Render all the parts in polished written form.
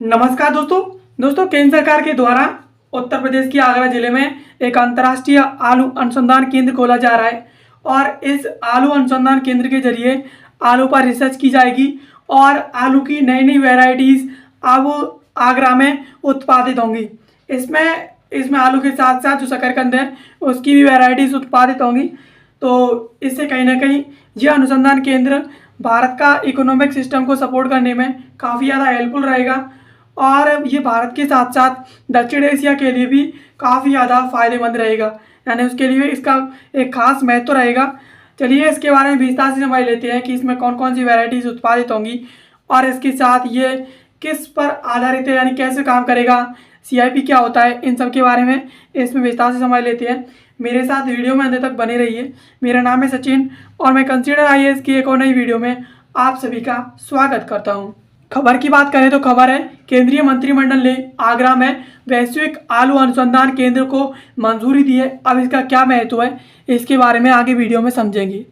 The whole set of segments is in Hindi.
नमस्कार दोस्तों केंद्र सरकार के द्वारा उत्तर प्रदेश के आगरा जिले में एक अंतर्राष्ट्रीय आलू अनुसंधान केंद्र खोला जा रहा है और इस आलू अनुसंधान केंद्र के जरिए आलू पर रिसर्च की जाएगी और आलू की नई नई वैरायटीज़ अब आगरा में उत्पादित होंगी। इसमें इसमें आलू के साथ साथ जो शकरकंद है उसकी भी वैरायटीज़ उत्पादित होंगी। तो इससे कहीं ना कहीं यह अनुसंधान केंद्र भारत का इकोनॉमिक सिस्टम को सपोर्ट करने में काफ़ी ज़्यादा हेल्पफुल रहेगा और ये भारत के साथ साथ दक्षिण एशिया के लिए भी काफ़ी ज़्यादा फायदेमंद रहेगा, यानी उसके लिए इसका एक खास महत्व रहेगा। चलिए इसके बारे में विस्तार से समझ लेते हैं कि इसमें कौन कौन सी वैरायटीज़ उत्पादित होंगी और इसके साथ ये किस पर आधारित है, यानी कैसे काम करेगा, CIP क्या होता है, इन सब के बारे में इसमें विस्तार से समझ लेते हैं। मेरे साथ वीडियो में अंत तक बने रहिए। मेरा नाम है सचिन और मैं कंसीडर IAS की एक और नई वीडियो में आप सभी का स्वागत करता हूं। खबर की बात करें तो खबर है केंद्रीय मंत्रिमंडल ने आगरा में वैश्विक आलू अनुसंधान केंद्र को मंजूरी दी है। अब इसका क्या महत्व है इसके बारे में आगे वीडियो में समझेंगे।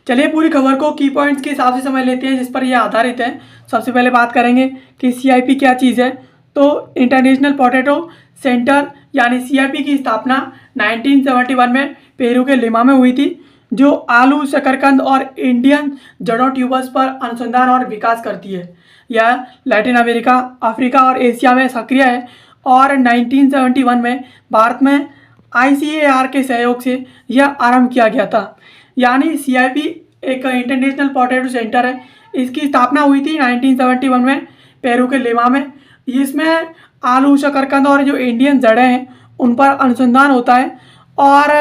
चलिए पूरी खबर को की पॉइंट्स के हिसाब से समझ लेते हैं जिस पर यह आधारित है। सबसे पहले बात करेंगे कि CIP क्या चीज़ है। तो इंटरनेशनल पोटैटो सेंटर यानी CIP की स्थापना 1971 में पेरू के लिमा में हुई थी, जो आलू, शकरकंद और इंडियन जड़ों ट्यूबर्स पर अनुसंधान और विकास करती है। यह लैटिन अमेरिका, अफ्रीका और एशिया में सक्रिय है और 1971 में भारत में ICAR के सहयोग से यह आरंभ किया गया था। यानी CIP एक इंटरनेशनल पोटैटो सेंटर है। इसकी स्थापना हुई थी 1971 में पेरू के लिमा में। इसमें आलू, शकरकंद और जो इंडियन जड़ें हैं उन पर अनुसंधान होता है और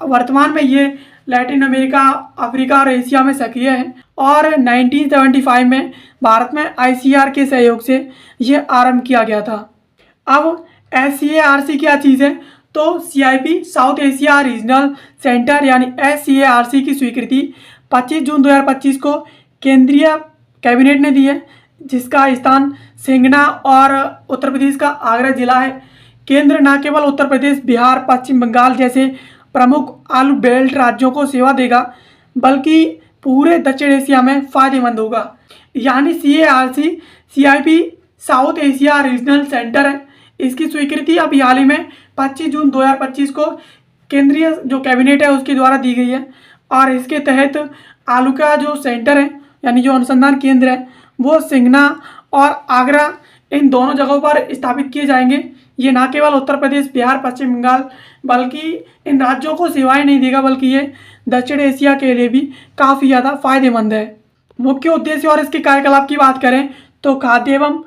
वर्तमान में ये लैटिन अमेरिका, अफ्रीका और एशिया में सक्रिय है और 1975 में भारत में ICAR के सहयोग से यह आरंभ किया गया था। अब SCARC क्या चीज़ है। तो CIP south Asia regional centre यानी SCARC की स्वीकृति 25 जून 2025 को केंद्रीय कैबिनेट ने दी है, जिसका स्थान सिंगना और उत्तर प्रदेश का आगरा जिला है। केंद्र न केवल उत्तर प्रदेश, बिहार, पश्चिम बंगाल जैसे प्रमुख आलू बेल्ट राज्यों को सेवा देगा, बल्कि पूरे दक्षिण एशिया में फ़ायदेमंद होगा। यानी CIP south Asia regional centre है। इसकी स्वीकृति अभी हाल ही में 25 जून 2025 को केंद्रीय जो कैबिनेट है उसके द्वारा दी गई है और इसके तहत आलू का जो सेंटर है यानी जो अनुसंधान केंद्र है वो सिंगना और आगरा इन दोनों जगहों पर स्थापित किए जाएंगे। ये न केवल उत्तर प्रदेश, बिहार, पश्चिम बंगाल बल्कि इन राज्यों को सेवाएं नहीं देगा, बल्कि ये दक्षिण एशिया के लिए भी काफ़ी ज़्यादा फायदेमंद है। मुख्य उद्देश्य और इसके कार्यकलाप की बात करें तो खाद्य एवं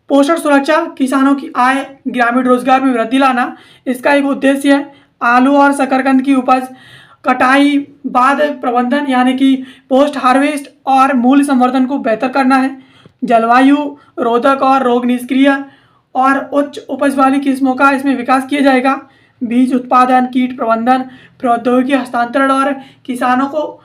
पोषण सुरक्षा, किसानों की आय, ग्रामीण रोजगार में वृद्धि लाना इसका एक उद्देश्य है। आलू और शकरकंद की उपज, कटाई बाद प्रबंधन यानी कि पोस्ट हार्वेस्ट और मूल्य संवर्धन को बेहतर करना है। जलवायु रोधक और रोग निष्क्रिय और उच्च उपज वाली किस्मों का इसमें विकास किया जाएगा। बीज उत्पादन, कीट प्रबंधन, प्रौद्योगिकी हस्तांतरण और किसानों के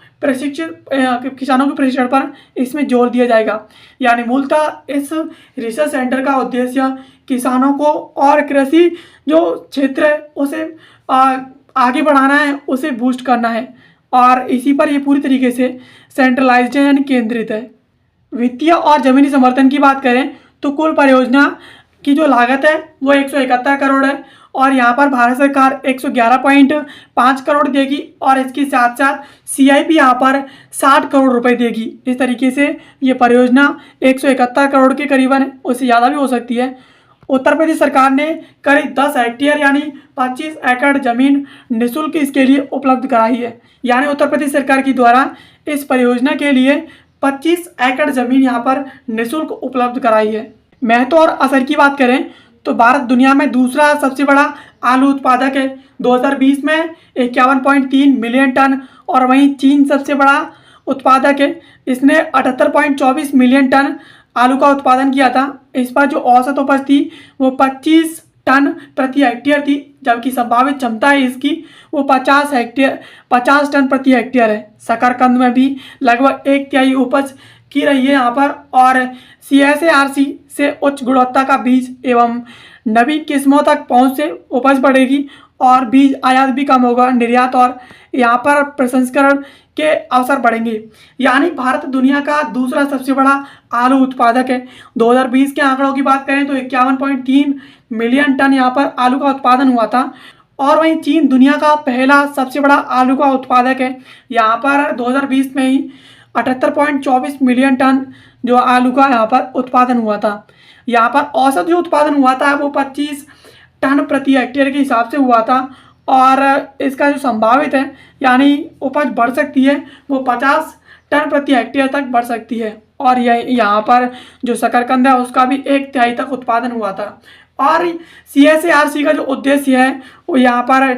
प्रशिक्षण पर इसमें जोर दिया जाएगा। यानी मूलतः इस रिसर्च सेंटर का उद्देश्य किसानों को और कृषि जो क्षेत्र है उसे आगे बढ़ाना है, उसे बूस्ट करना है और इसी पर ये पूरी तरीके से सेंट्रलाइज्ड है यानी केंद्रित है। वित्तीय और जमीनी समर्थन की बात करें तो कुल परियोजना की जो लागत है वो 171 करोड़ है और यहाँ पर भारत सरकार 111.5 करोड़ देगी और इसके साथ साथ CIP यहाँ पर 60 करोड़ रुपए देगी। इस तरीके से ये परियोजना 171 करोड़ के करीबन है, उससे ज़्यादा भी हो सकती है। उत्तर प्रदेश सरकार ने करीब 10 हेक्टेयर यानी 25 एकड़ जमीन निःशुल्क इसके लिए उपलब्ध कराई है। यानी उत्तर प्रदेश सरकार के द्वारा इस परियोजना के लिए 25 एकड़ जमीन यहाँ पर निःशुल्क उपलब्ध कराई है। महत्व और असर की बात करें तो भारत दुनिया में दूसरा सबसे बड़ा आलू उत्पादक है। 2020 में 51.3 मिलियन टन और वहीं चीन सबसे बड़ा उत्पादक है। इसने 78.24 मिलियन टन आलू का उत्पादन किया था। इस पर जो औसत उपज थी वो 25 टन प्रति हेक्टेयर थी, जबकि संभावित क्षमता है इसकी वो 50 टन प्रति हेक्टेयर है। शकरकंद में भी लगभग 1/3 उपज की रही है यहाँ पर और CSARC से उच्च गुणवत्ता का बीज एवं नवीन किस्मों तक पहुँच से उपज बढ़ेगी और बीज आयात भी कम होगा, निर्यात और यहाँ पर प्रसंस्करण के अवसर बढ़ेंगे। यानी भारत दुनिया का दूसरा सबसे बड़ा आलू उत्पादक है। 2020 के आंकड़ों की बात करें तो 51.3 मिलियन टन यहाँ पर आलू का उत्पादन हुआ था। और वहीं चीन दुनिया का पहला सबसे बड़ा आलू का उत्पादक है। यहाँ पर 2020 में ही 78.24 मिलियन टन जो आलू का यहाँ पर उत्पादन हुआ था। यहाँ पर औसत जो उत्पादन हुआ था वो 25 टन प्रति हेक्टेयर के हिसाब से हुआ था। और इसका जो संभावित है यानी उपज बढ़ सकती है वो 50 टन प्रति हेक्टेयर तक बढ़ सकती है। और यहाँ पर जो शकरकंद है उसका भी 1/3 तक उत्पादन हुआ था। और CSARC का जो उद्देश्य है वो यहाँ पर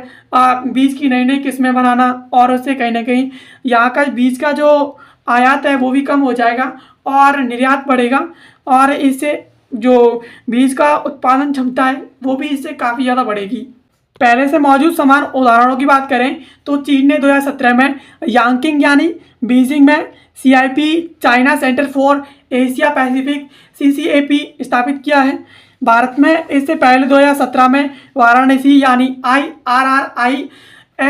बीज की नई नई किस्में बनाना और उससे कहीं ना कहीं यहाँ का बीज का जो आयात है वो भी कम हो जाएगा और निर्यात बढ़ेगा। और इससे जो बीज का उत्पादन क्षमता है वो भी इससे काफ़ी ज़्यादा बढ़ेगी। पहले से मौजूद समान उदाहरणों की बात करें तो चीन ने 2017 में यांकिंग यानी बीजिंग में CIP China centre for Asia Pacific CCAP स्थापित किया है। भारत में इससे पहले 2017 में वाराणसी यानी IRRI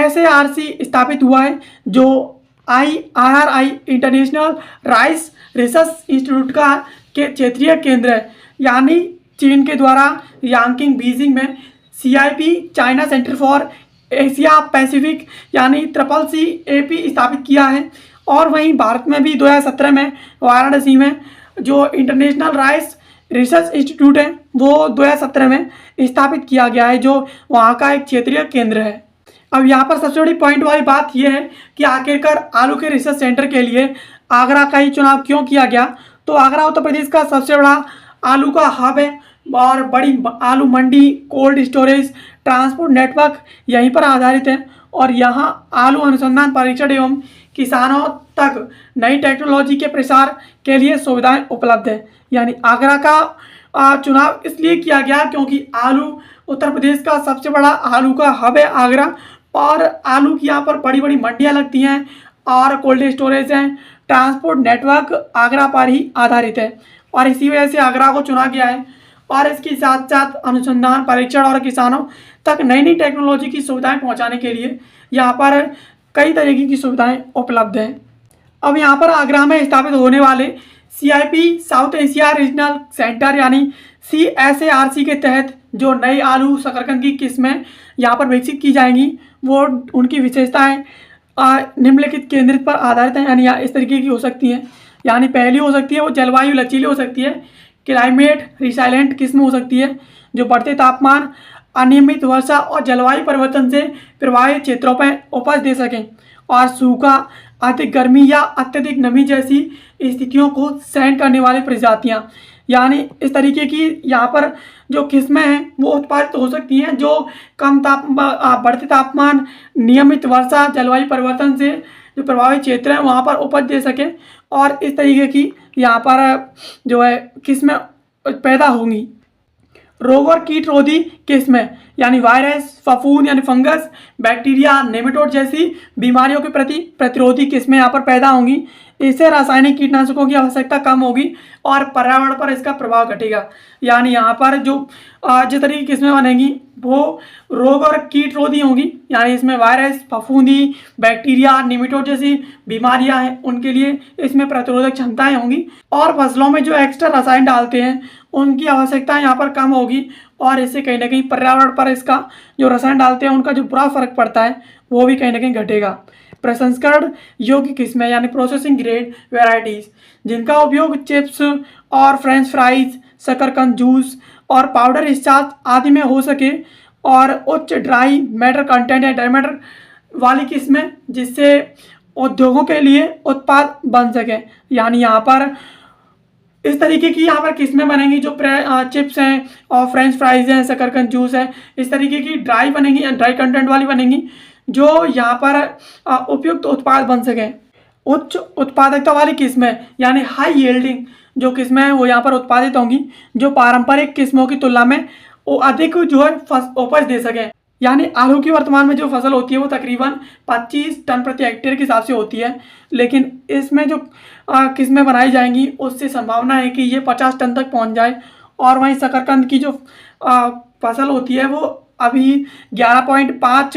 SARC स्थापित हुआ है, जो IRRI international rice research institute का के क्षेत्रीय केंद्र है। यानी चीन के द्वारा यांकिंग बीजिंग में CIP China centre for Asia Pacific यानी CCAP स्थापित किया है। और वहीं भारत में भी 2017 में वाराणसी में जो इंटरनेशनल राइस रिसर्च इंस्टीट्यूट है वो 2017 में स्थापित किया गया है, जो वहाँ का एक क्षेत्रीय केंद्र है। अब यहाँ पर सबसे बड़ी पॉइंट वाली बात यह है कि आखिरकार आलू के रिसर्च सेंटर के लिए आगरा का ही चुनाव क्यों किया गया। तो आगरा उत्तर प्रदेश का सबसे बड़ा आलू का हब है और बड़ी आलू मंडी, कोल्ड स्टोरेज, ट्रांसपोर्ट नेटवर्क यहीं पर आधारित है। और यहाँ आलू अनुसंधान, परीक्षण एवं किसानों तक नई टेक्नोलॉजी के प्रसार के लिए सुविधाएं उपलब्ध है। यानी आगरा का चुनाव इसलिए किया गया क्योंकि आलू उत्तर प्रदेश का सबसे बड़ा आलू का हब है आगरा। और आलू की यहाँ पर बड़ी बड़ी मंडियाँ लगती हैं और कोल्ड स्टोरेज हैं, ट्रांसपोर्ट नेटवर्क आगरा पर ही आधारित है और इसी वजह से आगरा को चुना गया है। और इसके साथ साथ अनुसंधान, परीक्षण और किसानों तक नई नई टेक्नोलॉजी की सुविधाएं पहुंचाने के लिए यहाँ पर कई तरीके की सुविधाएं उपलब्ध हैं। अब यहाँ पर आगरा में स्थापित होने वाले CIP south Asia regional centre यानी CSARC के तहत जो नई आलू शकरकंद की किस्में यहाँ पर विकसित की जाएंगी वो उनकी विशेषताएं निम्नलिखित केंद्रित पर आधारित हैं। यानी इस तरीके की हो सकती हैं। यानी पहली हो सकती है वो जलवायु लचीली हो सकती है, क्लाइमेट रिसाइलेंट किस्म हो सकती है जो बढ़ते तापमान, अनियमित वर्षा और जलवायु परिवर्तन से प्रभावित क्षेत्रों पर उपज दे सकें और सूखा, अधिक गर्मी या अत्यधिक नमी जैसी स्थितियों को सहन करने वाली प्रजातियां। यानी इस तरीके की यहाँ पर जो किस्में हैं वो उत्पादित हो सकती हैं जो कम बढ़ते तापमान, नियमित वर्षा, जलवायु परिवर्तन से जो प्रभावित क्षेत्र हैं वहाँ पर उपज दे सके। और इस तरीके की यहाँ पर जो है किस्में पैदा होंगी। रोग और कीट रोधी किस्में यानी वायरस, फफूंद यानी फंगस, बैक्टीरिया, नेमेटोड जैसी बीमारियों के प्रति प्रतिरोधी किस्में यहाँ पर पैदा होंगी। इससे रासायनिक कीटनाशकों की आवश्यकता कम होगी और पर्यावरण पर इसका प्रभाव घटेगा। यानी यहाँ पर जो जिस तरीके की किस्में बनेंगी वो रोग और कीट रोधी होंगी। यानी इसमें वायरस, फफूंदी, बैक्टीरिया, निमेटोड जैसी बीमारियां हैं उनके लिए इसमें प्रतिरोधक क्षमताएं होंगी। और फसलों में जो एक्स्ट्रा रसायन डालते हैं उनकी आवश्यकता यहाँ पर कम होगी और इससे कहीं ना कहीं पर्यावरण पर इसका जो रसायन डालते हैं उनका जो बुरा फर्क पड़ता है वो भी कहीं ना कहीं घटेगा। प्रसंस्करण योग्य किस्में यानी प्रोसेसिंग ग्रेड वेराइटीज़ जिनका उपयोग चिप्स और फ्रेंच फ्राइज, शकरकंद जूस और पाउडर स्टार्च आदि में हो सके और उच्च ड्राई मैटर कंटेंट या ड्राई मैटर वाली किस्में जिससे उद्योगों के लिए उत्पाद बन सके। यानी यहाँ पर इस तरीके की यहाँ पर किस्में बनेंगी जो चिप्स हैं और फ्रेंच फ्राइज हैं, शकरकंद जूस है, इस तरीके की ड्राई बनेंगी या ड्राई कंटेंट वाली बनेंगी जो यहाँ पर उपयुक्त उत्पाद बन सकें। उच्च उत्पादकता वाली किस्में यानी हाई यील्डिंग जो किस्में हैं वो यहाँ पर उत्पादित होंगी जो पारंपरिक किस्मों की तुलना में वो अधिक जो है उपज दे सकें। यानी आलू की वर्तमान में जो फसल होती है वो तकरीबन 25 टन प्रति हेक्टेयर के हिसाब से होती है, लेकिन इसमें जो किस्में बनाई जाएंगी उससे संभावना है कि ये 50 टन तक पहुंच जाए। और वहीं शकरकंद की जो फसल होती है वो अभी 11.5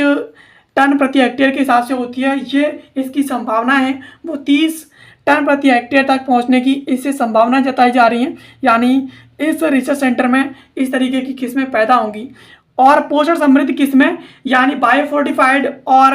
टन प्रति हेक्टेयर के हिसाब से होती है। ये इसकी संभावना है वो 30 टन प्रति हेक्टेयर तक पहुंचने की इससे संभावना जताई जा रही है। यानी इस रिसर्च सेंटर में इस तरीके की किस्में पैदा होंगी। और पोषण समृद्ध किस्में यानी बायोफोर्टिफाइड और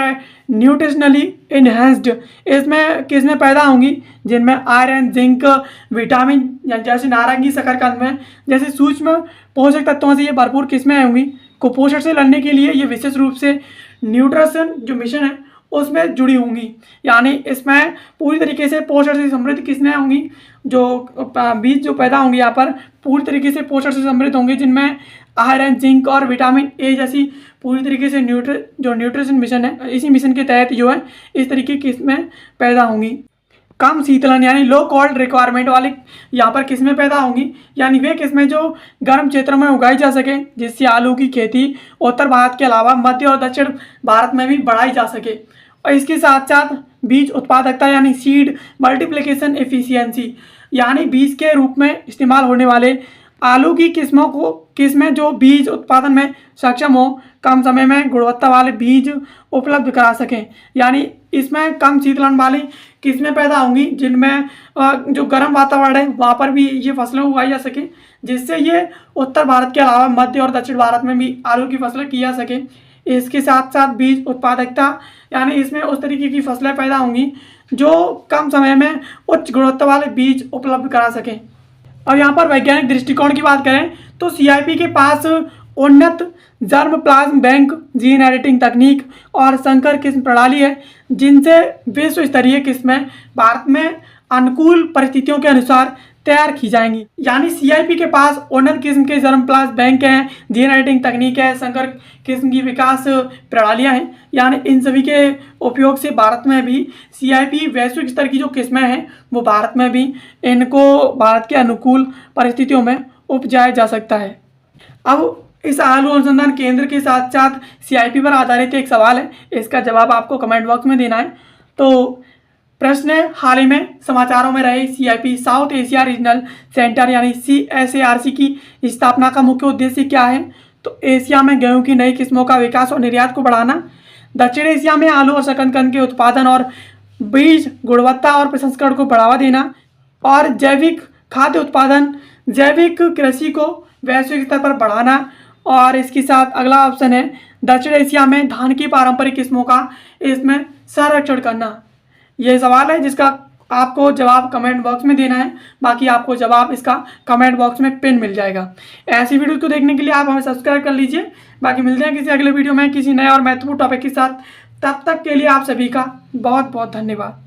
न्यूट्रिशनली इनहेंस्ड इसमें किस्में पैदा होंगी जिनमें आयरन, जिंक, विटामिन जैसे नारंगी शकरकंद में जैसे सूक्ष्म पोषक तत्वों से ये भरपूर किस्में होंगी। कुपोषण से लड़ने के लिए ये विशेष रूप से न्यूट्रिशन जो मिशन है उसमें जुड़ी होंगी। यानी इसमें पूरी तरीके से पोषण से समृद्ध किस्में होंगी। जो बीज जो पैदा होंगे यहाँ पर पूरी तरीके से पोषण से समृद्ध होंगे जिनमें आयरन, जिंक और विटामिन ए जैसी पूरी तरीके से न्यूट्रिशन मिशन है, इसी मिशन के तहत जो है इस तरीके की किस्में पैदा होंगी। कम शीतलन यानी लो कोल्ड रिक्वायरमेंट वाली यहाँ पर किस्में पैदा होंगी। यानी वे किस्में जो गर्म क्षेत्रों में उगाई जा सके जिससे आलू की खेती उत्तर भारत के अलावा मध्य और दक्षिण भारत में भी बढ़ाई जा सके। और इसके साथ साथ बीज उत्पादकता यानी सीड मल्टीप्लिकेशन एफिशिएंसी यानी बीज के रूप में इस्तेमाल होने वाले आलू की किस्में जो बीज उत्पादन में सक्षम हो, कम समय में गुणवत्ता वाले बीज उपलब्ध करा सकें। यानी इसमें कम शीतलन वाली किस्में पैदा होंगी जिनमें जो गर्म वातावरण है वहाँ पर भी ये फसलें उगाई जा सके जिससे ये उत्तर भारत के अलावा मध्य और दक्षिण भारत में भी आलू की फसलें की जा सके। इसके साथ साथ बीज उत्पादकता यानी इसमें उस तरीके की फसलें पैदा होंगी जो कम समय में उच्च गुणवत्ता वाले बीज उपलब्ध करा सकें। अब यहाँ पर वैज्ञानिक दृष्टिकोण की बात करें तो सीआईपी के पास उन्नत germ plasm bank, gene editing तकनीक और संकर किस्म प्रणाली है जिनसे विश्व स्तरीय किस्में भारत में अनुकूल परिस्थितियों के अनुसार तैयार की जाएंगी। यानी सीआईपी के पास उन्नत किस्म के जर्म प्लाज्म बैंक हैं, जीन एडिटिंग तकनीक है, संकर किस्म की विकास प्रणालियां हैं। यानी इन सभी के उपयोग से भारत में भी सीआईपी वैश्विक स्तर की जो किस्में हैं वो भारत में भी इनको भारत के अनुकूल परिस्थितियों में उपजाया जा सकता है। अब इस आलू अनुसंधान केंद्र के साथ साथ सीआईपी पर आधारित एक सवाल है, इसका जवाब आपको कमेंट बॉक्स में देना है। तो प्रश्न है, हाल ही में समाचारों में रहे CIP south Asia regional centre यानी CSARC की स्थापना का मुख्य उद्देश्य क्या है? तो एशिया में गेहूं की नई किस्मों का विकास और निर्यात को बढ़ाना, दक्षिण एशिया में आलू और शकरकंद के उत्पादन और बीज गुणवत्ता और प्रसंस्करण को बढ़ावा देना, और जैविक खाद्य उत्पादन, जैविक कृषि को वैश्विक स्तर पर बढ़ाना। और इसके साथ अगला ऑप्शन है दक्षिण एशिया में धान की पारंपरिक किस्मों का इसमें संरक्षण करना। ये सवाल है जिसका आपको जवाब कमेंट बॉक्स में देना है। बाकी आपको जवाब इसका कमेंट बॉक्स में पिन मिल जाएगा। ऐसी वीडियो को देखने के लिए आप हमें सब्सक्राइब कर लीजिए। बाकी मिलते हैं किसी अगले वीडियो में किसी नए और महत्वपूर्ण टॉपिक के साथ। तब तक के लिए आप सभी का बहुत बहुत धन्यवाद।